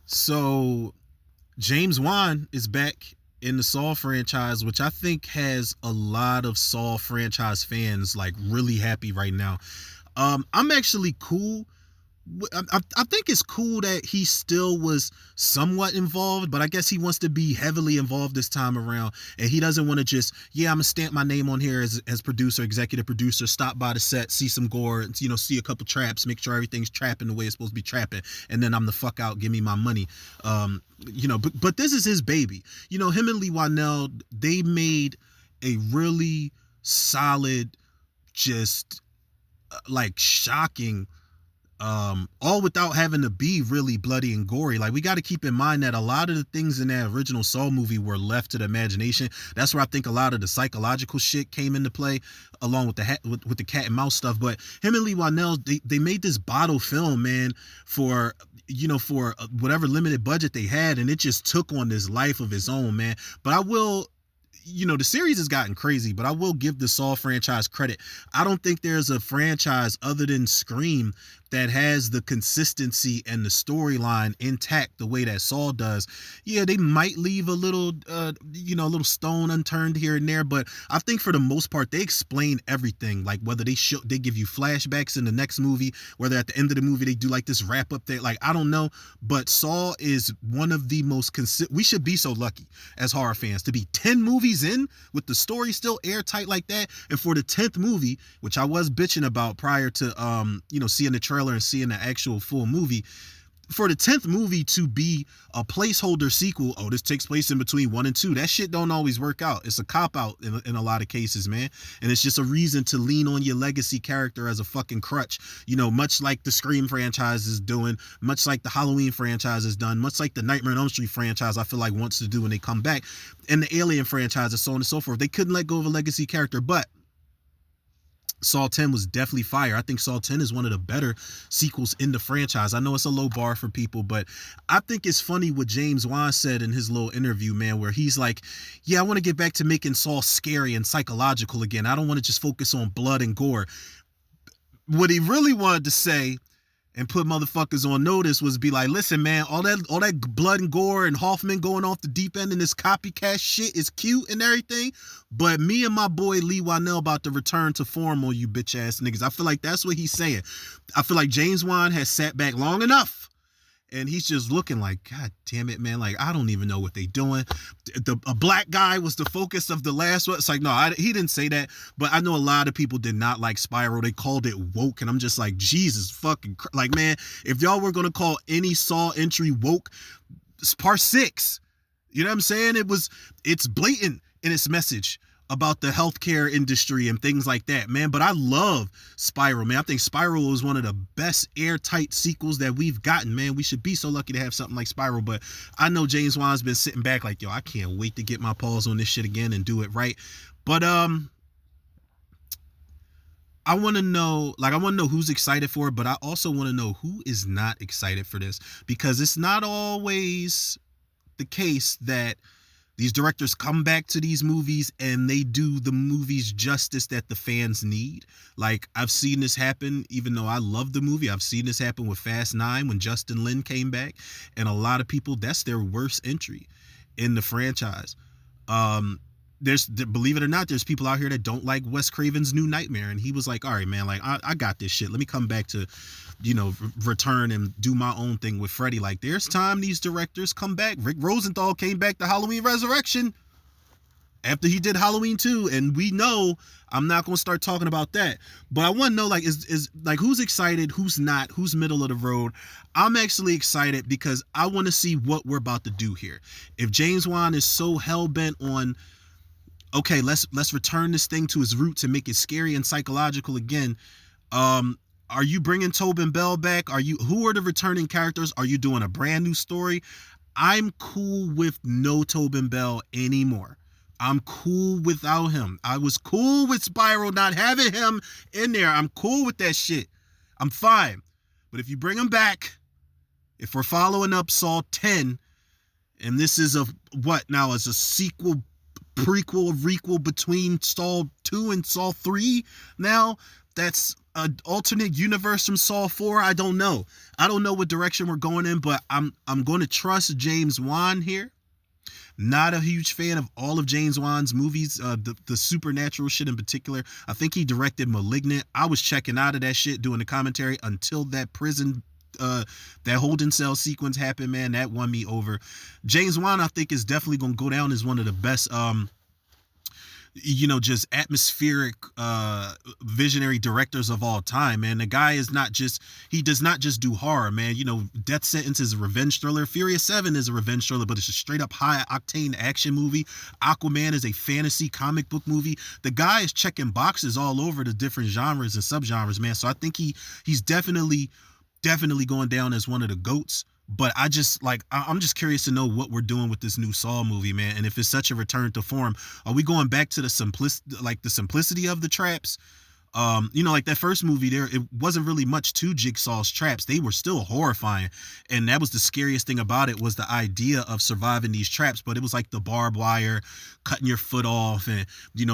So James Wan is back in the Saw franchise, which I think has a lot of Saw franchise fans like really happy right now. I'm actually cool. I think it's cool that he still was somewhat involved, but I guess he wants to be heavily involved this time around, and he doesn't want to just, yeah, I'm gonna stamp my name on here as producer, executive producer, stop by the set, see some gore, see a couple traps, make sure everything's trapping the way it's supposed to be trapping, and then I'm the fuck out, give me my money. But this is his baby. Him and Lee Whannell, they made a really solid, just like shocking, all without having to be really bloody and gory. Like, we got to keep in mind that a lot of the things in that original Saw movie were left to the imagination. That's where I think a lot of the psychological shit came into play, along with with the cat and mouse stuff. But him and Lee Whannell, they made this bottle film, man, for for whatever limited budget they had, and it just took on this life of its own, man. But I will, the series has gotten crazy, but I will give the Saw franchise credit. I don't think there's a franchise other than Scream that has the consistency and the storyline intact the way that Saw does. Yeah, they might leave a little, a little stone unturned here and there, but I think for the most part they explain everything. Like, whether they give you flashbacks in the next movie, whether at the end of the movie they do like this wrap up there. Like, I don't know, but Saw is one of the most we should be so lucky as horror fans to be 10 movies in with the story still airtight like that, and for the 10th movie, which I was bitching about prior to seeing the trailer and seeing the actual full movie, for the 10th movie to be a placeholder sequel. Oh, this takes place in between 1 and 2. That shit don't always work out. It's a cop out in a lot of cases, man. And it's just a reason to lean on your legacy character as a fucking crutch, much like the Scream franchise is doing, much like the Halloween franchise has done, much like the Nightmare on Elm Street franchise I feel like wants to do when they come back, and the Alien franchise and so on and so forth. They couldn't let go of a legacy character, but Saw 10 was definitely fire. I think Saw 10 is one of the better sequels in the franchise. I know it's a low bar for people, but I think it's funny what James Wan said in his little interview, man, where he's like, yeah, I want to get back to making Saw scary and psychological again. I don't want to just focus on blood and gore. What he really wanted to say and put motherfuckers on notice was be like, listen, man, all that blood and gore and Hoffman going off the deep end and this copycat shit is cute and everything, but me and my boy Lee Whannell about to return to form on you bitch ass niggas. I feel like that's what he's saying. I feel like James Wan has sat back long enough, and he's just looking like, God damn it, man. Like, I don't even know what they doing. A black guy was the focus of the last one. It's like, no, he didn't say that. But I know a lot of people did not like Spiral. They called it woke. And I'm just like, Jesus fucking, like, man, if y'all were going to call any Saw entry woke, it's part 6. You know what I'm saying? It's blatant in its message about the healthcare industry and things like that, man. But I love Spiral, man. I think Spiral is one of the best airtight sequels that we've gotten, man. We should be so lucky to have something like Spiral. But I know James Wan's been sitting back like, yo, I can't wait to get my paws on this shit again and do it right. But I want to know who's excited for it, but I also want to know who is not excited for this, because it's not always the case that these directors come back to these movies and they do the movies justice that the fans need. Like, I've seen this happen, even though I love the movie. I've seen this happen with Fast 9 when Justin Lin came back, and a lot of people, that's their worst entry in the franchise. Believe it or not, there's people out here that don't like Wes Craven's New Nightmare, and he was like, all right, man, like, I got this shit. Let me come back to, return and do my own thing with Freddy. Like, there's time these directors come back. Rick Rosenthal came back to Halloween Resurrection after he did Halloween 2, and we know I'm not going to start talking about that. But I want to know, like, is like, who's excited, who's not, who's middle of the road. I'm actually excited because I want to see what we're about to do here. If James Wan is so hell-bent on, okay, let's return this thing to its roots and make it scary and psychological again. Are you bringing Tobin Bell back? Who are the returning characters? Are you doing a brand new story? I'm cool with no Tobin Bell anymore. I'm cool without him. I was cool with Spiral not having him in there. I'm cool with that shit. I'm fine. But if you bring him back, if we're following up Saw 10, and this is it's a sequel, prequel, requel between Saw 2 and Saw 3 now, that's an alternate universe from Saw 4. I don't know. I don't know what direction we're going in, but I'm going to trust James Wan here. Not a huge fan of all of James Wan's movies, the supernatural shit in particular. I think he directed Malignant. I was checking out of that shit doing the commentary until that prison, that holding cell sequence happened, man. That won me over. James Wan, I think, is definitely going to go down as one of the best, just atmospheric, visionary directors of all time, man. The guy is not just, he does not just do horror, man. Death Sentence is a revenge thriller. Furious 7 is a revenge thriller, but it's a straight up high octane action movie. Aquaman is a fantasy comic book movie. The guy is checking boxes all over the different genres and subgenres, man. So I think he's definitely going down as one of the GOATs. But I'm just curious to know what we're doing with this new Saw movie, man. And if it's such a return to form, are we going back to the simplicity of the traps? Like that first movie there, it wasn't really much to Jigsaw's traps. They were still horrifying. And that was the scariest thing about it, was the idea of surviving these traps. But it was like the barbed wire, cutting your foot off, and,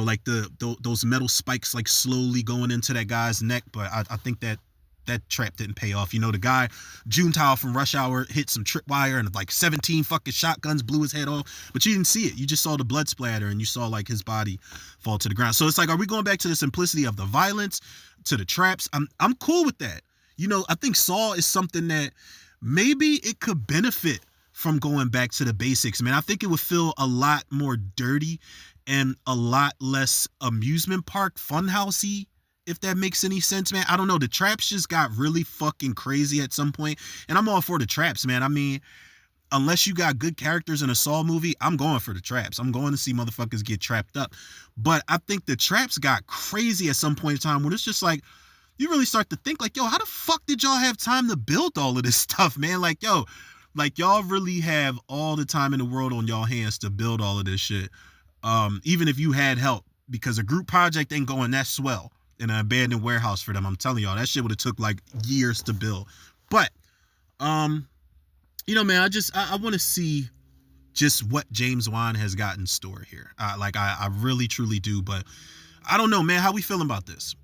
like those metal spikes like slowly going into that guy's neck. But I think that trap didn't pay off. The guy, Juntao from Rush Hour, hit some tripwire and like 17 fucking shotguns blew his head off, but you didn't see it. You just saw the blood splatter and you saw like his body fall to the ground. So it's like, are we going back to the simplicity of the violence, to the traps? I'm cool with that. I think Saw is something that maybe it could benefit from going back to the basics, man. I think it would feel a lot more dirty and a lot less amusement park funhousey, if that makes any sense, man. I don't know. The traps just got really fucking crazy at some point, and I'm all for the traps, man. I mean, unless you got good characters in a Saw movie, I'm going for the traps. I'm going to see motherfuckers get trapped up. But I think the traps got crazy at some point in time when it's just like, you really start to think like, yo, how the fuck did y'all have time to build all of this stuff, man? Like, yo, like y'all really have all the time in the world on y'all hands to build all of this shit. Even if you had help, because a group project ain't going that swell in an abandoned warehouse for them. I'm telling y'all, that shit would have took like years to build. But, man, I want to see just what James Wan has got in store here. I really, truly do. But I don't know, man. How we feeling about this?